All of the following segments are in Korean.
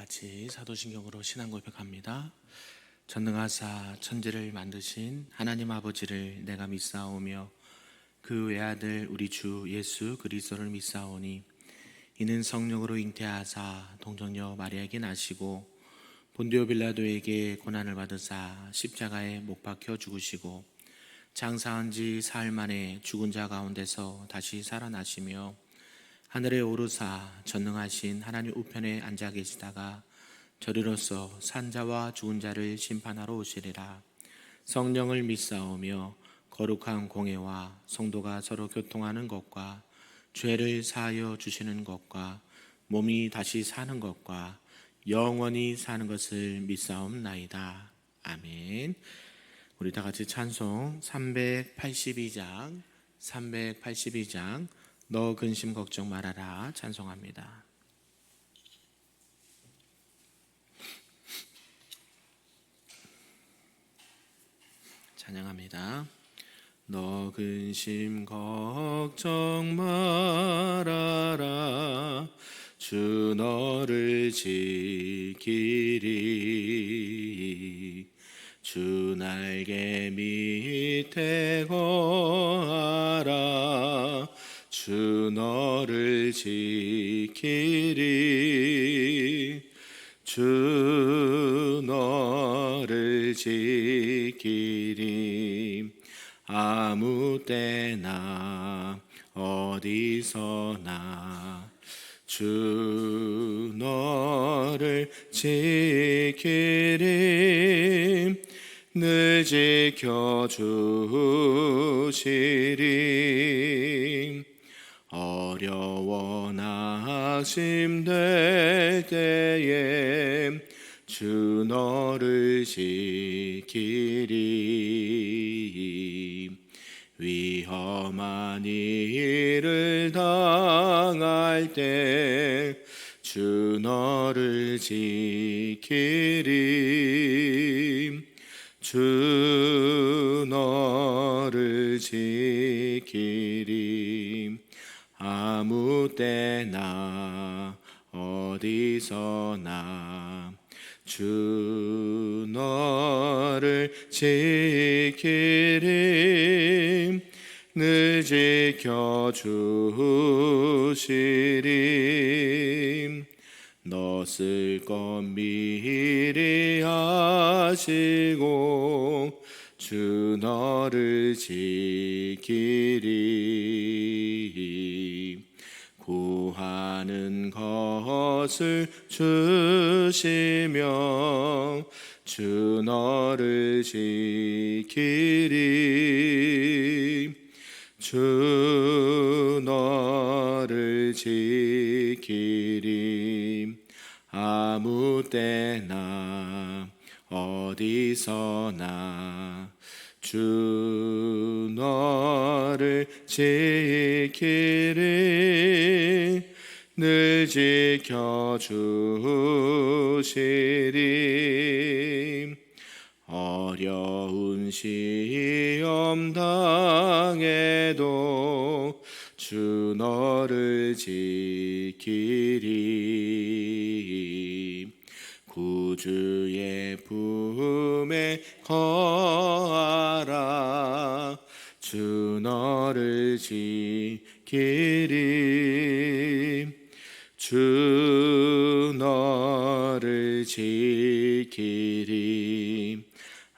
같이 사도신경으로 신앙 고백합니다. 전능하사 천지를 만드신 하나님 아버지를 내가 믿사오며 그 외아들 우리 주 예수 그리스도를 믿사오니 이는 성령으로 잉태하사 동정녀 마리아에게 나시고 본디오 빌라도에게 고난을 받으사 십자가에 못 박혀 죽으시고 장사한 지 사흘 만에 죽은 자 가운데서 다시 살아나시며 하늘에 오르사 전능하신 하나님 우편에 앉아 계시다가 저리로서 산자와 죽은 자를 심판하러 오시리라. 성령을 믿사오며 거룩한 공회와 성도가 서로 교통하는 것과 죄를 사하여 주시는 것과 몸이 다시 사는 것과 영원히 사는 것을 믿사옵나이다. 아멘. 우리 다 같이 찬송 382장 너 근심 걱정 말아라 찬송합니다. 찬양합니다. 너 근심 걱정 말아라 주 너를 지키리 주 날개 밑에 거하라 주 너를 지키리 주 너를 지키리 아무 때나 어디서나 주 너를 지키리 늘 지켜주시리 어려워 낙심될 때에 주 너를 지키리 위험한 일을 당할 때 주 너를 지키리 주 너를 지키리 아무 때나 어디서나 주 너를 지키리 늘 지켜주시리 너 쓸 것 미리 하시고 주 너를 지키리 구하는 것을 주시며 주 너를 지키리 주 너를 지키리 아무 때나 어디서나 주 너를 지키리 늘 지켜주시리 어려운 시험 당해도 주 너를 지키리 구주의 품에 거하라 주 너를 지키리 주 너를 지키리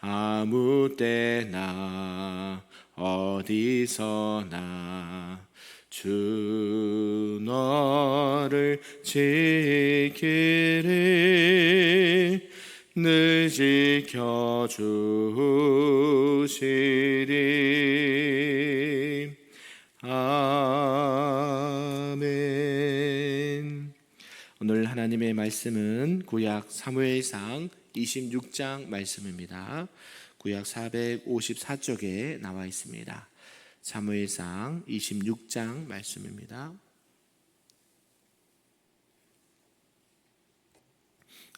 아무 때나 어디서나 주 너를 지키리 늘 지켜주시리 아멘. 오늘 하나님의 말씀은 구약 사무엘상 26장 말씀입니다. 구약 454쪽에 나와 있습니다. 사무엘상 26장 말씀입니다.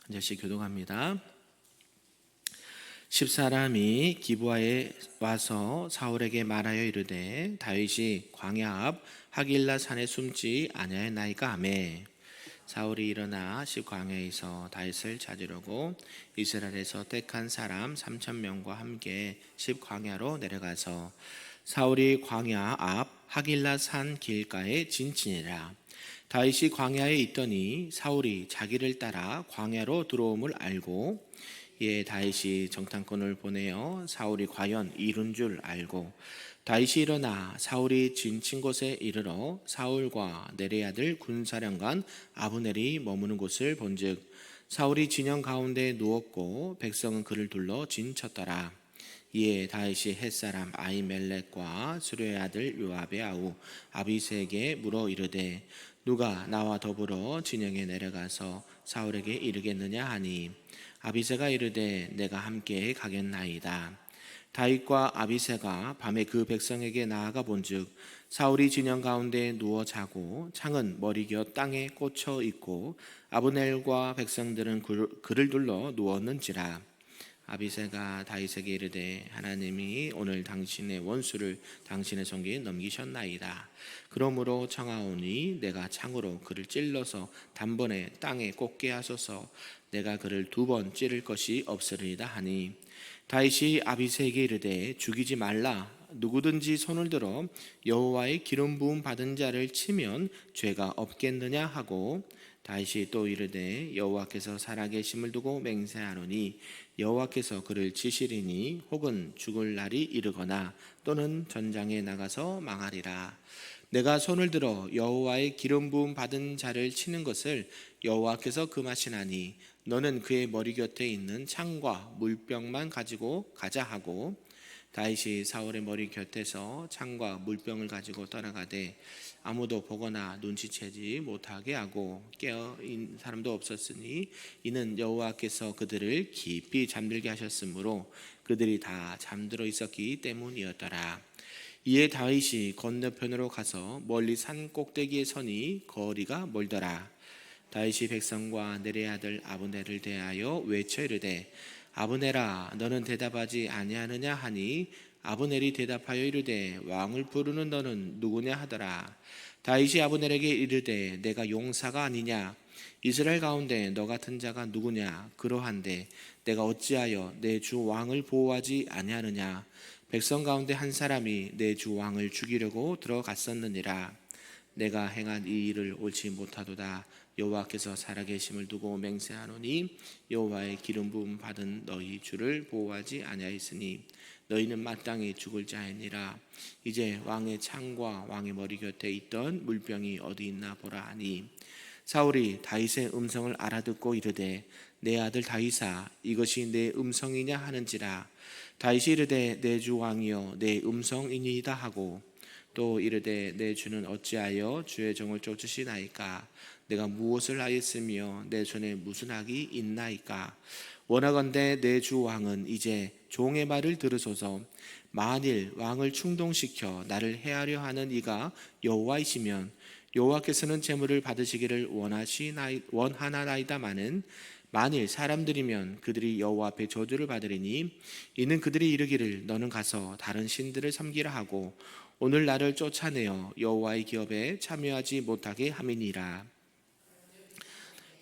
한 절씩 교독합니다. 10사람이 기브아에 와서 사울에게 말하여 이르되 다윗이 광야 앞 하길라 산에 숨지 아니하였나이까 하매 사울이 일어나 십 광야에서 다윗을 찾으려고 이스라엘에서 택한 사람 3천 명과 함께 십 광야로 내려가서 사울이 광야 앞 하길라 산 길가에 진친이라. 다윗이 광야에 있더니 사울이 자기를 따라 광야로 들어옴을 알고 이에 다윗이 정탐꾼을 보내어 사울이 과연 이룬 줄 알고 다윗이 일어나 사울이 진친 곳에 이르러 사울과 내레 아들 군사령관 아브넬이 머무는 곳을 본즉 사울이 진영 가운데 누웠고 백성은 그를 둘러 진쳤더라. 이에 다윗이 햇사람 아히멜렉과 수르의 아들 요압의 아우 아비새에게 물어 이르되 누가 나와 더불어 진영에 내려가서 사울에게 이르겠느냐 하니 아비새가 이르되 내가 함께 가겠나이다. 다윗과 아비새가 밤에 그 백성에게 나아가 본즉 사울이 진영 가운데 누워 자고 창은 머리겨 땅에 꽂혀 있고 아브넬과 백성들은 그를 둘러 누웠는지라. 아비새가 다윗에게 이르되 하나님이 오늘 당신의 원수를 당신의 손에 넘기셨나이다. 그러므로 청하오니 내가 창으로 그를 찔러서 단번에 땅에 꽂게 하소서. 내가 그를 2번 찌를 것이 없으리이다 하니 다윗이 아비새에게 이르되 죽이지 말라. 누구든지 손을 들어 여호와의 기름 부음 받은 자를 치면 죄가 없겠느냐 하고 다윗이 또 이르되 여호와께서 살아계심을 두고 맹세하노니 여호와께서 그를 치시리니 혹은 죽을 날이 이르거나 또는 전장에 나가서 망하리라. 내가 손을 들어 여호와의 기름 부음 받은 자를 치는 것을 여호와께서 금하시나니 너는 그의 머리 곁에 있는 창과 물병만 가지고 가자 하고 다윗이 사울의 머리 곁에서 창과 물병을 가지고 떠나가되 아무도 보거나 눈치채지 못하게 하고 깨어인 사람도 없었으니 이는 여호와께서 그들을 깊이 잠들게 하셨으므로 그들이 다 잠들어 있었기 때문이었더라. 이에 다윗이 건너편으로 가서 멀리 산 꼭대기에 서니 거리가 멀더라. 다윗이 백성과 내레 아들 아브넬을 대하여 외쳐 이르되 아브넬아 너는 대답하지 아니하느냐 하니 아브넬이 대답하여 이르되 왕을 부르는 너는 누구냐 하더라. 다윗이 아브넬에게 이르되 내가 용사가 아니냐 이스라엘 가운데 너 같은 자가 누구냐 그러한데 내가 어찌하여 내 주 왕을 보호하지 아니하느냐 백성 가운데 한 사람이 내 주 왕을 죽이려고 들어갔었느니라. 내가 행한 이 일을 옳지 못하도다. 여호와께서 살아계심을 두고 맹세하노니 여호와의 기름 부음 받은 너희 주를 보호하지 아니하였으니 너희는 마땅히 죽을 자이니라. 이제 왕의 창과 왕의 머리 곁에 있던 물병이 어디 있나 보라 하니 사울이 다윗의 음성을 알아듣고 이르되 내 아들 다윗아 이것이 내 음성이냐 하는지라. 다윗이 이르되 내 주 왕이여 내 음성이니이다 하고 또 이르되 내 주는 어찌하여 주의 종을 쫓으시나이까 내가 무엇을 하였으며 내 손에 무슨 악이 있나이까. 원하건대 내 주 왕은 이제 종의 말을 들으소서. 만일 왕을 충동시켜 나를 해하려 하는 이가 여호와이시면 여호와께서는 제물을 받으시기를 원하나이다마는 만일 사람들이면 그들이 여호와 앞에 저주를 받으리니 이는 그들이 이르기를 너는 가서 다른 신들을 섬기라 하고 오늘 나를 쫓아내어 여호와의 기업에 참여하지 못하게 함이니라.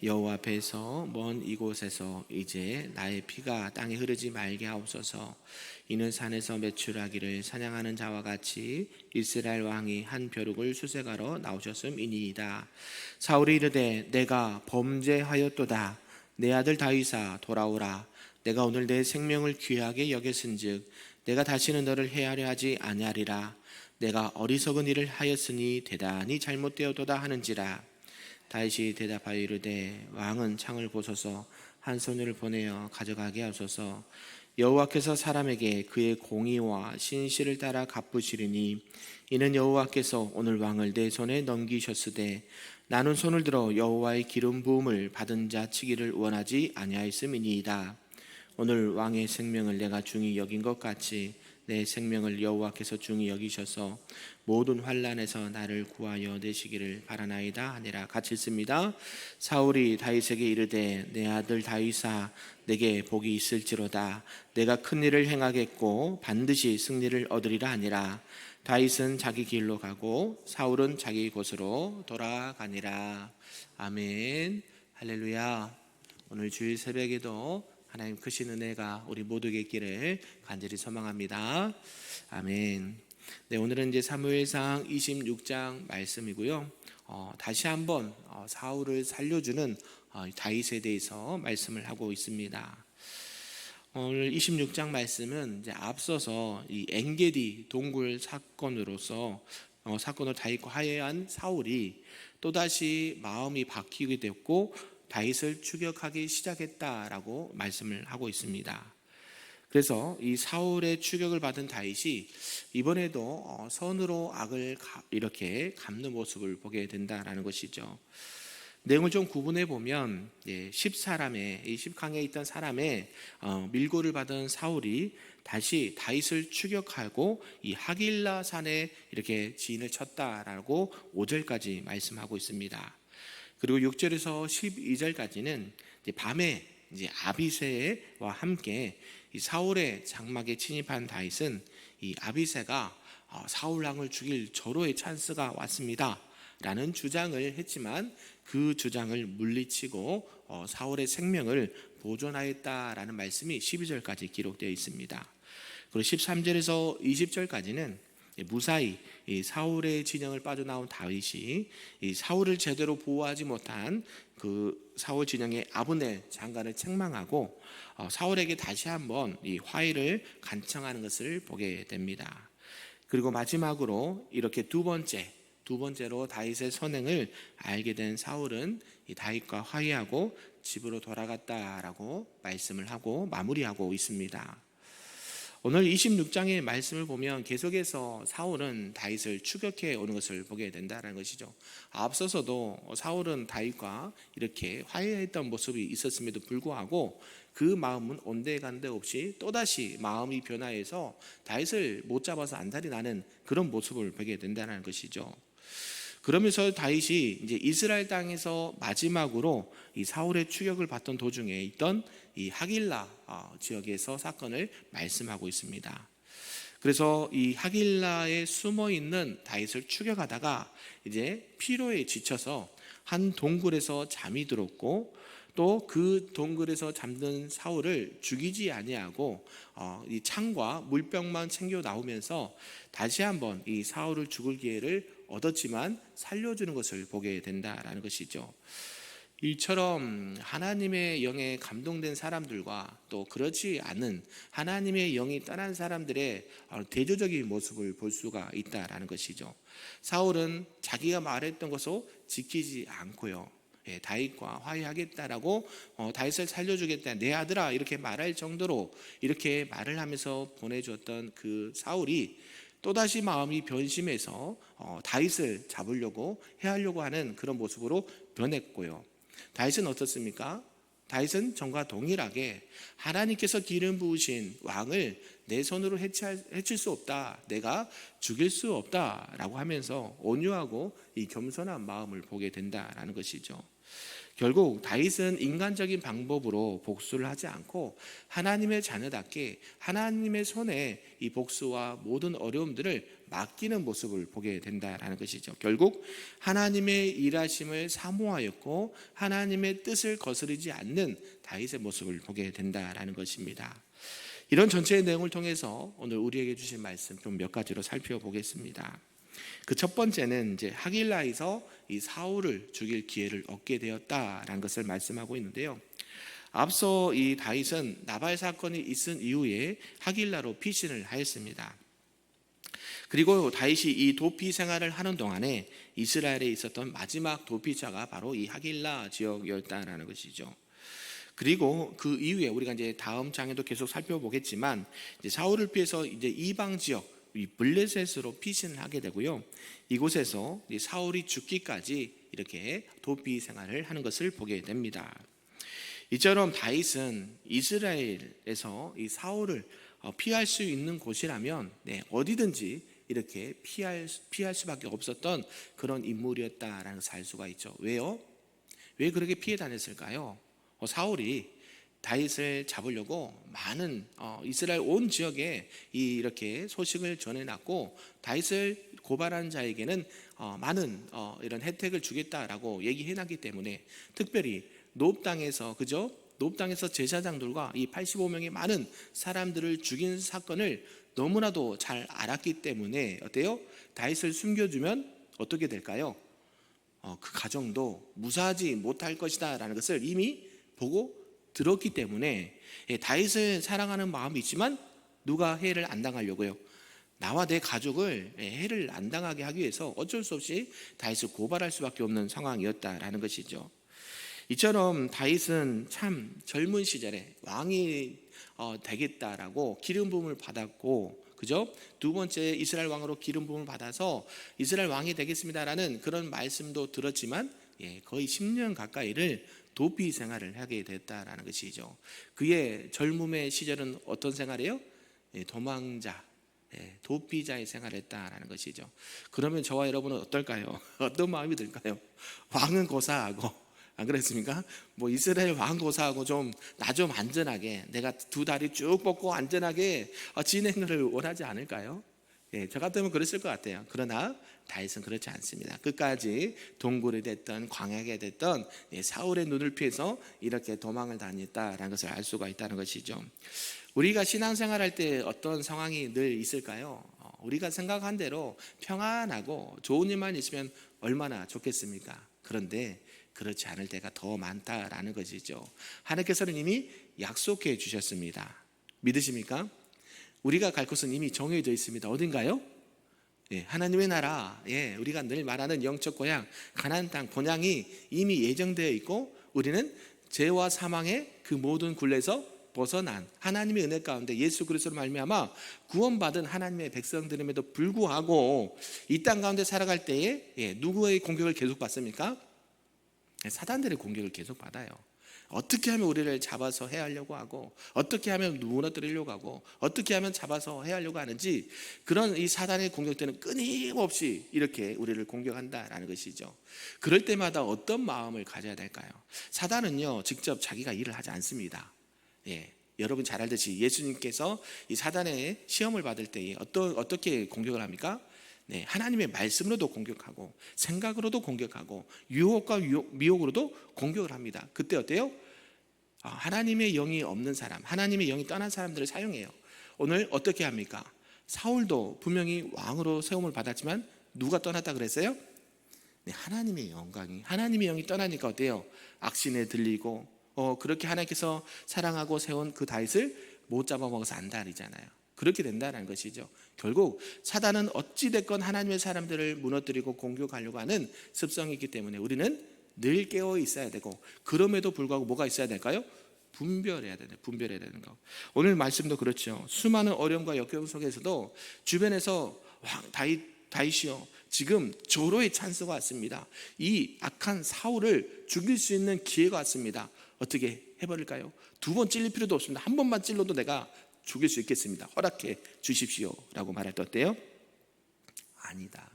여호와 앞에서 먼 이곳에서 이제 나의 피가 땅에 흐르지 말게 하옵소서. 이는 산에서 매출하기를 사냥하는 자와 같이 이스라엘 왕이 한 벼룩을 수색하러 나오셨음이니이다. 사울이 이르되 내가 범죄하였도다. 내 아들 다윗아 돌아오라. 내가 오늘 내 생명을 귀하게 여겼은즉 내가 다시는 너를 해하려 하지 아니하리라. 내가 어리석은 일을 하였으니 대단히 잘못되었도다 하는지라. 다윗이 대답하여 이르되 왕은 창을 보소서. 한 소녀를 보내어 가져가게 하소서. 여호와께서 사람에게 그의 공의와 신실을 따라 갚으시리니 이는 여호와께서 오늘 왕을 내 손에 넘기셨으되 나는 손을 들어 여호와의 기름 부음을 받은 자 치기를 원하지 아니하였음이니이다. 오늘 왕의 생명을 내가 중히 여긴 것 같이 내 생명을 여호와께서 중히 여기셔서 모든 환난에서 나를 구하여 내시기를 바라나이다 하니라. 같이 읽습니다. 사울이 다윗에게 이르되 내 아들 다윗아 내게 복이 있을지로다. 내가 큰 일을 행하겠고 반드시 승리를 얻으리라 하니라. 다윗은 자기 길로 가고 사울은 자기 곳으로 돌아가니라. 아멘. 할렐루야. 오늘 주일 새벽에도 하나님 크신 은혜가 우리 모두에게 있기를 간절히 소망합니다. 아멘. 네, 오늘은 이제 사무엘상 26장 말씀이고요. 다시 한번 사울을 살려주는 다윗에 대해서 말씀을 하고 있습니다. 오늘 26장 말씀은 이제 앞서서 이 엔게디 동굴 사건으로서 사건을 다윗과 화해한 사울이 또다시 마음이 바뀌게 됐고 다윗을 추격하기 시작했다라고 말씀을 하고 있습니다. 그래서 이 사울의 추격을 받은 다윗이 이번에도 선으로 악을 이렇게 갚는 모습을 보게 된다라는 것이죠. 내용을 좀 구분해 보면 10사람의 이 10강에 있던 사람의 밀고를 받은 사울이 다시 다윗을 추격하고 이 하길라 산에 이렇게 진을 쳤다라고 5절까지 말씀하고 있습니다. 그리고 6절에서 12절까지는 밤에 이제 아비새와 함께 이 사울의 장막에 침입한 다윗은 이 아비새가 사울 왕을 죽일 절호의 찬스가 왔습니다 라는 주장을 했지만 그 주장을 물리치고 사울의 생명을 보존하였다라는 말씀이 12절까지 기록되어 있습니다. 그리고 13절에서 20절까지는 무사히 이 사울의 진영을 빠져나온 다윗이 이 사울을 제대로 보호하지 못한 그 사울 진영의 아브넬 장관을 책망하고 사울에게 다시 한번 이 화해를 간청하는 것을 보게 됩니다. 그리고 마지막으로 이렇게 두 번째로 다윗의 선행을 알게 된 사울은 이 다윗과 화해하고 집으로 돌아갔다라고 말씀을 하고 마무리하고 있습니다. 오늘 26장의 말씀을 보면 계속해서 사울은 다윗을 추격해 오는 것을 보게 된다는 것이죠. 앞서서도 사울은 다윗과 이렇게 화해했던 모습이 있었음에도 불구하고 그 마음은 온데간데 없이 또다시 마음이 변화해서 다윗을 못 잡아서 안달이 나는 그런 모습을 보게 된다는 것이죠. 그러면서 다윗이 이제 이스라엘 땅에서 마지막으로 이 사울의 추격을 받던 도중에 있던 이 하길라 지역에서 사건을 말씀하고 있습니다. 그래서 이 하길라에 숨어 있는 다윗을 추격하다가 이제 피로에 지쳐서 한 동굴에서 잠이 들었고 또 그 동굴에서 잠든 사울을 죽이지 아니하고 이 창과 물병만 챙겨 나오면서 다시 한번 이 사울을 죽을 기회를 얻었지만 살려주는 것을 보게 된다라는 것이죠. 이처럼 하나님의 영에 감동된 사람들과 또 그렇지 않은 하나님의 영이 떠난 사람들의 대조적인 모습을 볼 수가 있다라는 것이죠. 사울은 자기가 말했던 것을 지키지 않고요, 다윗과 화해하겠다라고 다윗을 살려주겠다 내 아들아 이렇게 말할 정도로 이렇게 말을 하면서 보내줬던 그 사울이 또다시 마음이 변심해서 다윗을 잡으려고 해하려고 하는 그런 모습으로 변했고요. 다윗은 어떻습니까? 다윗은 전과 동일하게 하나님께서 기름 부으신 왕을 내 손으로 해칠 수 없다, 내가 죽일 수 없다라고 하면서 온유하고 이 겸손한 마음을 보게 된다라는 것이죠. 결국 다윗은 인간적인 방법으로 복수를 하지 않고 하나님의 자녀답게 하나님의 손에 이 복수와 모든 어려움들을 맡기는 모습을 보게 된다라는 것이죠. 결국 하나님의 일하심을 사모하였고 하나님의 뜻을 거스르지 않는 다윗의 모습을 보게 된다라는 것입니다. 이런 전체의 내용을 통해서 오늘 우리에게 주신 말씀 좀 몇 가지로 살펴보겠습니다. 그 첫 번째는 이제 하길라에서 이 사울을 죽일 기회를 얻게 되었다라는 것을 말씀하고 있는데요. 앞서 이 다윗은 나발 사건이 있은 이후에 하길라로 피신을 하였습니다. 그리고 다윗이 이 도피 생활을 하는 동안에 이스라엘에 있었던 마지막 도피자가 바로 이 하길라 지역이었다라는 것이죠. 그리고 그 이후에 우리가 이제 다음 장에도 계속 살펴보겠지만 이제 사울을 피해서 이제 이방 지역 이 블레셋으로 피신을 하게 되고요. 이곳에서 사울이 죽기까지 이렇게 도피 생활을 하는 것을 보게 됩니다. 이처럼 다윗은 이스라엘에서 이 사울을 피할 수 있는 곳이라면 어디든지 이렇게 피할 수밖에 없었던 그런 인물이었다라는 것을 알 수가 있죠. 왜요? 왜 그렇게 피해 다녔을까요? 사울이 다윗을 잡으려고 많은 이스라엘 온 지역에 이렇게 소식을 전해놨고, 다윗을 고발한 자에게는 많은 이런 혜택을 주겠다라고 얘기해놨기 때문에, 특별히 노업 땅에서 제사장들과 이 85명의 많은 사람들을 죽인 사건을 너무나도 잘 알았기 때문에 어때요? 다윗을 숨겨주면 어떻게 될까요? 그 가정도 무사하지 못할 것이다 라는 것을 이미 보고 들었기 때문에, 다윗을 사랑하는 마음이 있지만 누가 해를 안 당하려고요? 나와 내 가족을 해를 안 당하게 하기 위해서 어쩔 수 없이 다윗을 고발할 수밖에 없는 상황이었다라는 것이죠. 이처럼 다윗은 참 젊은 시절에 왕이 되겠다라고 기름 부음을 받았고, 그죠? 두 번째 이스라엘 왕으로 기름 부음을 받아서 이스라엘 왕이 되겠습니다라는 그런 말씀도 들었지만, 거의 10년 가까이를 도피 생활을 하게 됐다라는 것이죠. 그의 젊음의 시절은 어떤 생활이에요? 도망자, 도피자의 생활을 했다라는 것이죠. 그러면 저와 여러분은 어떨까요? 어떤 마음이 들까요? 왕은 고사하고, 안 그랬습니까? 뭐 이스라엘 왕 고사하고 나 좀 안전하게, 내가 두 다리 쭉 뻗고 안전하게 지내는 원하지 않을까요? 저 같으면 그랬을 것 같아요. 그러나 다윗은 그렇지 않습니다. 끝까지 동굴이 됐던 광야가 됐던 사울의 눈을 피해서 이렇게 도망을 다녔다라는 것을 알 수가 있다는 것이죠. 우리가 신앙생활할 때 어떤 상황이 늘 있을까요? 우리가 생각한 대로 평안하고 좋은 일만 있으면 얼마나 좋겠습니까? 그런데 그렇지 않을 때가 더 많다라는 것이죠. 하나님께서는 이미 약속해 주셨습니다. 믿으십니까? 우리가 갈 곳은 이미 정해져 있습니다. 어딘가요? 하나님의 나라, 우리가 늘 말하는 영적 고향, 가나안 땅 본향이 이미 예정되어 있고, 우리는 죄와 사망의 그 모든 굴레에서 벗어난 하나님의 은혜 가운데 예수 그리스도로 말미암아 구원받은 하나님의 백성들임에도 불구하고 이 땅 가운데 살아갈 때에 누구의 공격을 계속 받습니까? 사단들의 공격을 계속 받아요. 어떻게 하면 우리를 잡아서 해하려고 하고, 어떻게 하면 무너뜨리려고 하고, 어떻게 하면 잡아서 해하려고 하는지, 그런 이 사단의 공격 때는 끊임없이 이렇게 우리를 공격한다라는 것이죠. 그럴 때마다 어떤 마음을 가져야 될까요? 사단은요, 직접 자기가 일을 하지 않습니다. 여러분 잘 알듯이 예수님께서 이 사단의 시험을 받을 때에 어떻게 공격을 합니까? 하나님의 말씀으로도 공격하고, 생각으로도 공격하고, 유혹과 미혹으로도 공격을 합니다. 그때 어때요? 하나님의 영이 없는 사람, 하나님의 영이 떠난 사람들을 사용해요. 오늘 어떻게 합니까? 사울도 분명히 왕으로 세움을 받았지만 누가 떠났다 그랬어요? 하나님의 영이 떠나니까 어때요? 악신에 들리고, 그렇게 하나님께서 사랑하고 세운 그 다윗을 못 잡아먹어서 안달이잖아요. 그렇게 된다는 것이죠. 결국 사단은 어찌됐건 하나님의 사람들을 무너뜨리고 공격하려고 하는 습성이 있기 때문에 우리는 늘 깨어 있어야 되고, 그럼에도 불구하고 뭐가 있어야 될까요? 분별해야 되는 거. 오늘 말씀도 그렇죠. 수많은 어려움과 역경 속에서도 주변에서 다윗이요, 지금 조로의 찬스가 왔습니다. 이 악한 사울을 죽일 수 있는 기회가 왔습니다. 어떻게 해버릴까요? 두 번 찔릴 필요도 없습니다. 한 번만 찔러도 내가 죽일 수 있겠습니다. 허락해 주십시오 라고 말할 때 어때요? 아니다,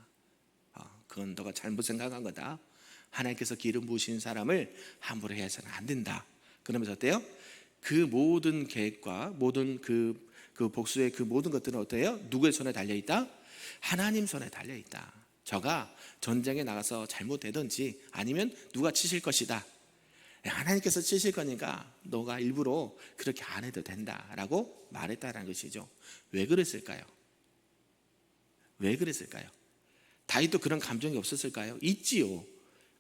그건 너가 잘못 생각한 거다. 하나님께서 기름 부으신 사람을 함부로 해서는 안 된다. 그러면서 어때요? 그 모든 계획과 모든 그 복수의 그 모든 것들은 어때요? 누구의 손에 달려있다? 하나님 손에 달려있다. 저가 전쟁에 나가서 잘못되든지 아니면 누가 치실 것이다, 하나님께서 치실 거니까 너가 일부러 그렇게 안 해도 된다라고 말했다는 것이죠. 왜 그랬을까요? 다윗도 그런 감정이 없었을까요? 있지요.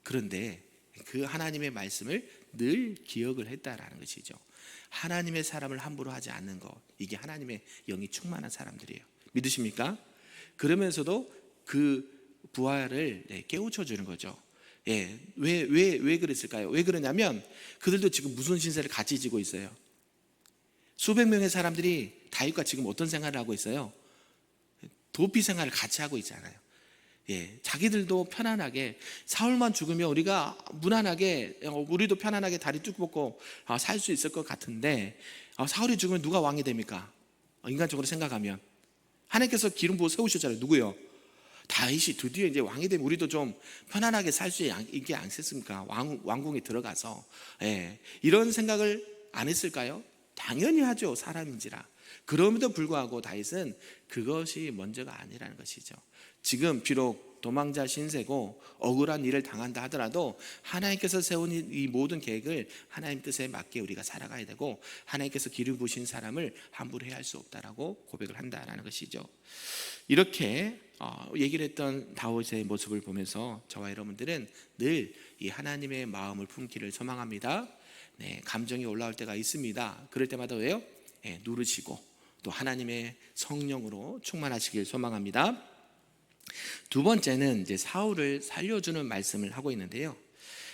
그런데 그 하나님의 말씀을 늘 기억을 했다라는 것이죠. 하나님의 사람을 함부로 하지 않는 것, 이게 하나님의 영이 충만한 사람들이에요. 믿으십니까? 그러면서도 그 부활을 깨우쳐 주는 거죠. 왜 그랬을까요? 왜 그러냐면 그들도 지금 무슨 신세를 같이 지고 있어요. 수백 명의 사람들이 다윗과 지금 어떤 생활을 하고 있어요? 도피 생활을 같이 하고 있잖아요. 자기들도 편안하게, 사울만 죽으면 우리가 무난하게, 우리도 편안하게 다리 쭉 뻗고 살 수 있을 것 같은데, 사울이 죽으면 누가 왕이 됩니까? 인간적으로 생각하면 하나님께서 기름 부어 세우셨잖아요. 누구요? 다윗이 드디어 이제 왕이 되면 우리도 좀 편안하게 살 수 있게 않겠습니까? 왕궁에 들어가서. 이런 생각을 안 했을까요? 당연히 하죠. 사람인지라. 그럼에도 불구하고 다윗은 그것이 먼저가 아니라는 것이죠. 지금 비록 도망자 신세고 억울한 일을 당한다 하더라도 하나님께서 세운 이 모든 계획을 하나님 뜻에 맞게 우리가 살아가야 되고, 하나님께서 기름 부으신 사람을 함부로 해할 수 없다라고 고백을 한다라는 것이죠. 이렇게 얘기를 했던 다윗의 모습을 보면서 저와 여러분들은 늘 이 하나님의 마음을 품기를 소망합니다. 네, 감정이 올라올 때가 있습니다. 그럴 때마다 왜요? 네, 누르시고 또 하나님의 성령으로 충만하시길 소망합니다. 두 번째는 이제 사울을 살려주는 말씀을 하고 있는데요.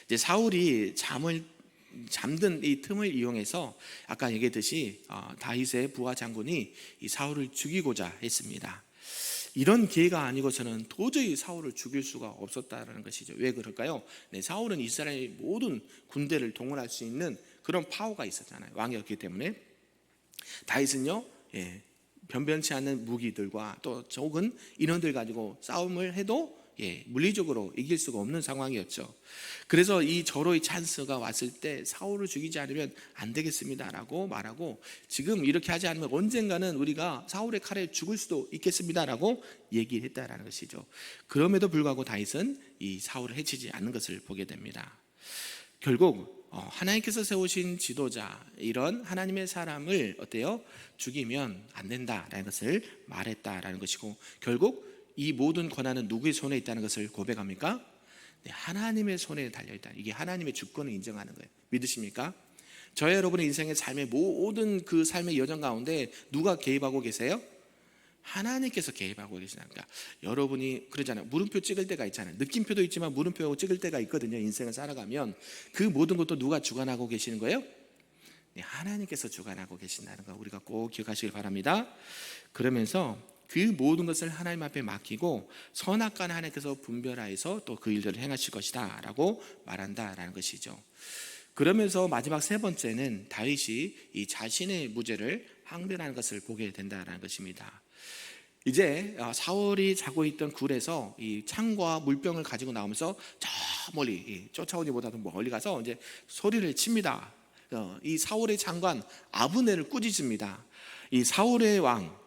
이제 사울이 잠든 이 틈을 이용해서 아까 얘기했듯이 다윗의 부하 장군이 이 사울을 죽이고자 했습니다. 이런 기회가 아니고서는 도저히 사울을 죽일 수가 없었다라는 것이죠. 왜 그럴까요? 네, 사울은 이스라엘의 모든 군대를 동원할 수 있는 그런 파워가 있었잖아요. 왕이었기 때문에. 다윗은요, 변변치 않는 무기들과 또 적은 인원들 가지고 싸움을 해도 물리적으로 이길 수가 없는 상황이었죠. 그래서 이 절호의 찬스가 왔을 때 사울을 죽이지 않으면 안 되겠습니다라고 말하고, 지금 이렇게 하지 않으면 언젠가는 우리가 사울의 칼에 죽을 수도 있겠습니다라고 얘기를 했다라는 것이죠. 그럼에도 불구하고 다윗은 이 사울을 해치지 않는 것을 보게 됩니다. 결국 하나님께서 세우신 지도자, 이런 하나님의 사람을 죽이면 안 된다라는 것을 말했다라는 것이고, 결국 이 모든 권한은 누구의 손에 있다는 것을 고백합니까? 네, 하나님의 손에 달려있다. 이게 하나님의 주권을 인정하는 거예요. 믿으십니까? 저와 여러분의 인생의 삶의 모든 그 삶의 여정 가운데 누가 개입하고 계세요? 하나님께서 개입하고 계시다니까. 여러분이 그러잖아요. 물음표 찍을 때가 있잖아요. 느낌표도 있지만 물음표 찍을 때가 있거든요. 인생을 살아가면 그 모든 것도 누가 주관하고 계시는 거예요? 네, 하나님께서 주관하고 계신다는 거 우리가 꼭 기억하시길 바랍니다. 그러면서 그 모든 것을 하나님 앞에 맡기고 선악과는 하나님께서 분별하여서 또 그 일들을 행하실 것이다 라고 말한다라는 것이죠. 그러면서 마지막 세 번째는 다윗이 이 자신의 무죄를 항변하는 것을 보게 된다라는 것입니다. 이제 사울이 자고 있던 굴에서 이 창과 물병을 가지고 나오면서 저 멀리 쫓아오기보다도 멀리 가서 이제 소리를 칩니다. 이 사울의 장관 아브넬을 꾸짖습니다. 이 사울의 왕,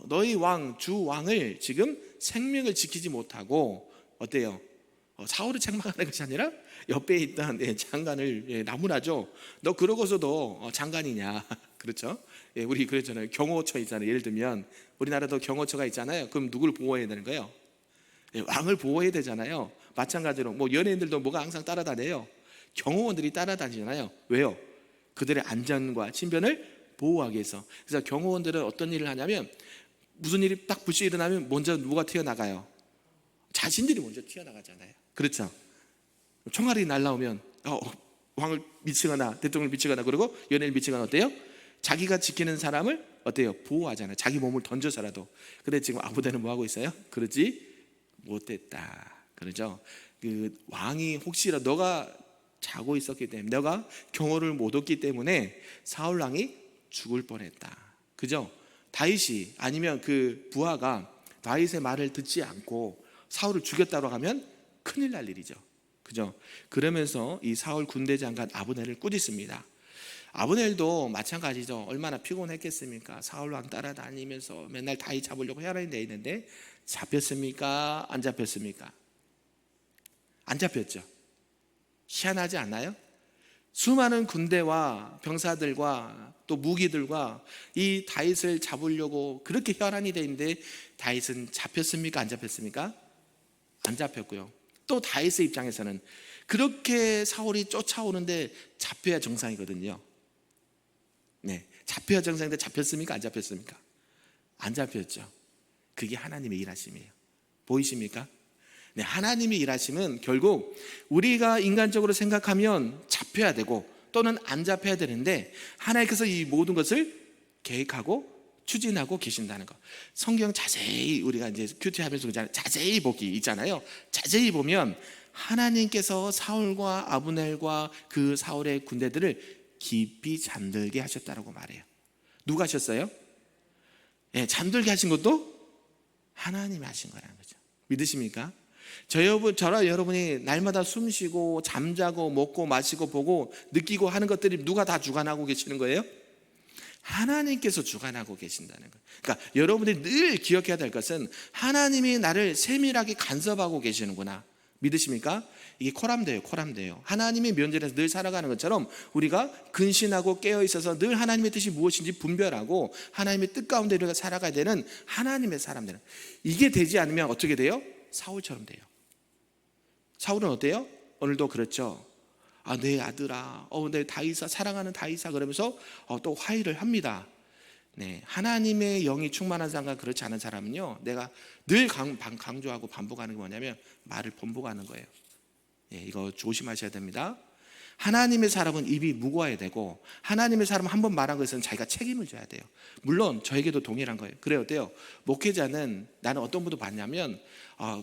너희 왕, 주 왕을 지금 생명을 지키지 못하고 사울을 책망하는 것이 아니라 옆에 있던 장관을 나무라죠. 너 그러고서도 장관이냐? 그렇죠? 우리 그랬잖아요. 경호처 있잖아요. 예를 들면 우리나라도 경호처가 있잖아요. 그럼 누구를 보호해야 되는 거예요? 왕을 보호해야 되잖아요. 마찬가지로 뭐 연예인들도 뭐가 항상 따라다녀요. 경호원들이 따라다니잖아요. 왜요? 그들의 안전과 신변을 보호하기 위해서. 그래서 경호원들은 어떤 일을 하냐면, 무슨 일이 딱 불시 일어나면 먼저 누가 튀어나가요? 자신들이 먼저 튀어나가잖아요. 그렇죠? 총알이 날라오면 왕을 미치거나 대통령을 미치거나 그러고 연예인을 미치거나 어때요? 자기가 지키는 사람을 보호하잖아요. 자기 몸을 던져서라도. 근데 지금 아브넬은 뭐 하고 있어요? 그러지 못했다. 그러죠? 그 왕이 혹시라도 너가 자고 있었기 때문에, 너가 경호를 못 얻기 때문에 사울 왕이 죽을 뻔했다. 그죠? 다윗이 아니면 그 부하가 다윗의 말을 듣지 않고 사울을 죽였다고 하면 큰일 날 일이죠. 그죠? 그러면서 이 사울 군대 장관 아브넬을 꾸짖습니다. 아브넬도 마찬가지죠. 얼마나 피곤했겠습니까? 사울 왕 따라다니면서 맨날 다윗 잡으려고 혈안이 돼 있는데 잡혔습니까? 안 잡혔습니까? 안 잡혔죠. 희한하지 않나요? 수많은 군대와 병사들과 또 무기들과 이 다윗을 잡으려고 그렇게 혈안이 돼 있는데 다윗은 잡혔습니까? 안 잡혔습니까? 안 잡혔고요. 또 다윗의 입장에서는 그렇게 사울이 쫓아오는데 잡혀야 정상이거든요. 네, 잡혀야 정상인데 잡혔습니까? 안 잡혔습니까? 안 잡혔죠. 그게 하나님의 일하심이에요. 보이십니까? 네, 하나님의 일하심은 결국 우리가 인간적으로 생각하면 잡혀야 되고 또는 안 잡혀야 되는데, 하나님께서 이 모든 것을 계획하고 추진하고 계신다는 것. 성경 자세히 우리가 이제 큐티하면서 자세히 보기 있잖아요. 자세히 보면 하나님께서 사울과 아브넬과 그 사울의 군대들을 깊이 잠들게 하셨다라고 말해요. 누가 하셨어요? 네, 잠들게 하신 것도 하나님이 하신 거라는 거죠. 믿으십니까? 저와 여러분이 날마다 숨 쉬고 잠자고 먹고 마시고 보고 느끼고 하는 것들이 누가 다 주관하고 계시는 거예요? 하나님께서 주관하고 계신다는 거예요. 그러니까 여러분들이 늘 기억해야 될 것은 하나님이 나를 세밀하게 간섭하고 계시는구나. 믿으십니까? 이게 코람돼요. 하나님의 면전에서 늘 살아가는 것처럼 우리가 근신하고 깨어있어서 늘 하나님의 뜻이 무엇인지 분별하고 하나님의 뜻 가운데 우리가 살아가야 되는 하나님의 사람들은, 이게 되지 않으면 어떻게 돼요? 사울처럼 돼요. 사울은 어때요? 오늘도 그렇죠. 내 아들아, 내 다윗아, 사랑하는 다윗아, 그러면서 또 화해를 합니다. 네, 하나님의 영이 충만한 사람과 그렇지 않은 사람은요, 내가 늘 강조하고 반복하는 게 뭐냐면 말을 번복하는 거예요. 예, 이거 조심하셔야 됩니다. 하나님의 사람은 입이 무거워야 되고, 하나님의 사람은 한 번 말한 것은 자기가 책임을 져야 돼요. 물론 저에게도 동일한 거예요. 그래요, 어때요? 목회자는, 나는 어떤 분도 봤냐면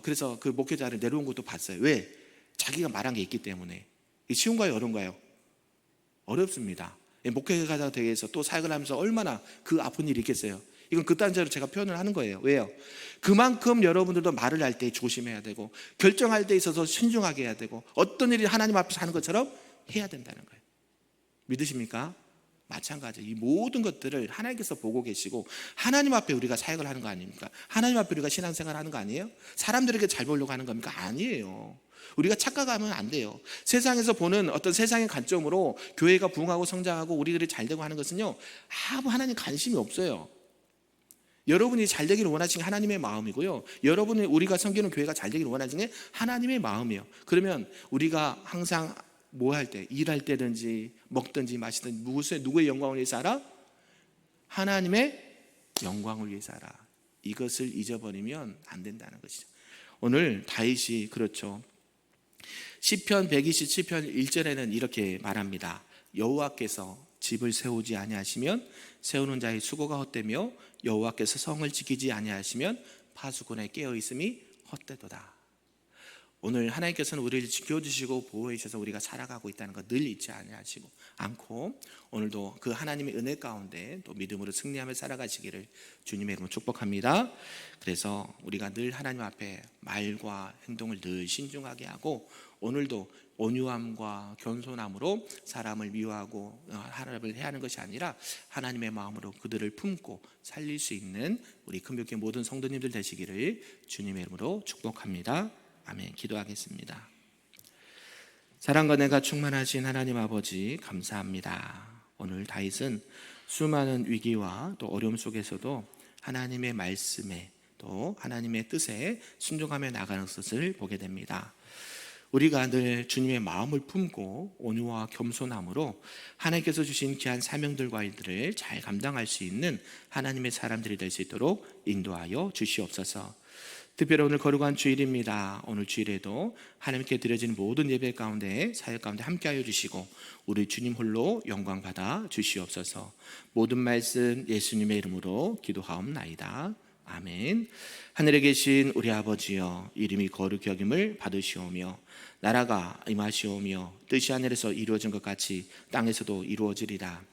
그래서 그 목회자를 내려온 것도 봤어요. 왜? 자기가 말한 게 있기 때문에. 이게 쉬운가요, 어려운가요? 어렵습니다. 목회자가 되기 위해서 또 사역을 하면서 얼마나 그 아픈 일이 있겠어요. 이건 극단적으로 제가 표현을 하는 거예요. 왜요? 그만큼 여러분들도 말을 할 때 조심해야 되고, 결정할 때 있어서 신중하게 해야 되고, 어떤 일이 하나님 앞에서 하는 것처럼 해야 된다는 거예요. 믿으십니까? 마찬가지. 이 모든 것들을 하나님께서 보고 계시고, 하나님 앞에 우리가 사역을 하는 거 아닙니까? 하나님 앞에 우리가 신앙생활 하는 거 아니에요? 사람들에게 잘 보려고 하는 겁니까? 아니에요. 우리가 착각하면 안 돼요. 세상에서 보는 어떤 세상의 관점으로 교회가 부흥하고 성장하고 우리들이 잘 되고 하는 것은요, 아무 하나님 관심이 없어요. 여러분이 잘 되기를 원하시는 게 하나님의 마음이고요, 여러분이 우리가 섬기는 교회가 잘 되기를 원하시는 게 하나님의 마음이에요. 그러면 우리가 항상 뭐 할 때, 일할 때든지 먹든지 마시든지 누구의 영광을 위해 살아? 하나님의 영광을 위해 살아. 이것을 잊어버리면 안 된다는 것이죠. 오늘 다윗이 그렇죠. 시편 127편 1절에는 이렇게 말합니다. 여호와께서 집을 세우지 아니하시면 세우는 자의 수고가 헛되며 여호와께서 성을 지키지 아니하시면 파수꾼의 깨어있음이 헛되도다. 오늘 하나님께서는 우리를 지켜주시고 보호해 주셔서 우리가 살아가고 있다는 것 늘 잊지 않고 오늘도 그 하나님의 은혜 가운데 또 믿음으로 승리하며 살아가시기를 주님의 이름으로 축복합니다. 그래서 우리가 늘 하나님 앞에 말과 행동을 늘 신중하게 하고, 오늘도 온유함과 겸손함으로 사람을 미워하고 하나님을 해야 하는 것이 아니라 하나님의 마음으로 그들을 품고 살릴 수 있는 우리 금요교회 모든 성도님들 되시기를 주님의 이름으로 축복합니다. 아멘. 기도하겠습니다. 사랑과 은혜가 충만하신 하나님 아버지, 감사합니다. 오늘 다윗은 수많은 위기와 또 어려움 속에서도 하나님의 말씀에 또 하나님의 뜻에 순종하며 나가는 것을 보게 됩니다. 우리가 늘 주님의 마음을 품고 온유와 겸손함으로 하나님께서 주신 귀한 사명들과 일들을 잘 감당할 수 있는 하나님의 사람들이 될 수 있도록 인도하여 주시옵소서. 특별히 오늘 거룩한 주일입니다. 오늘 주일에도 하나님께 드려지는 모든 예배 가운데 사역 가운데 함께하여 주시고 우리 주님 홀로 영광 받아 주시옵소서. 모든 말씀 예수님의 이름으로 기도하옵나이다. 아멘. 하늘에 계신 우리 아버지여, 이름이 거룩히 여김을 받으시오며 나라가 임하시오며 뜻이 하늘에서 이루어진 것 같이 땅에서도 이루어지리라.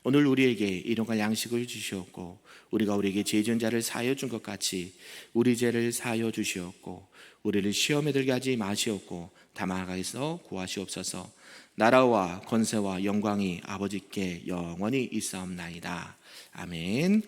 오늘 우리에게 일용할 양식을 주시옵고 우리가 우리에게 죄 지은 자를 사하여 준 것 같이 우리 죄를 사하여 주시옵고 우리를 시험에 들게 하지 마시옵고 다만 악에서 구하시옵소서. 나라와 권세와 영광이 아버지께 영원히 있사옵나이다. 아멘.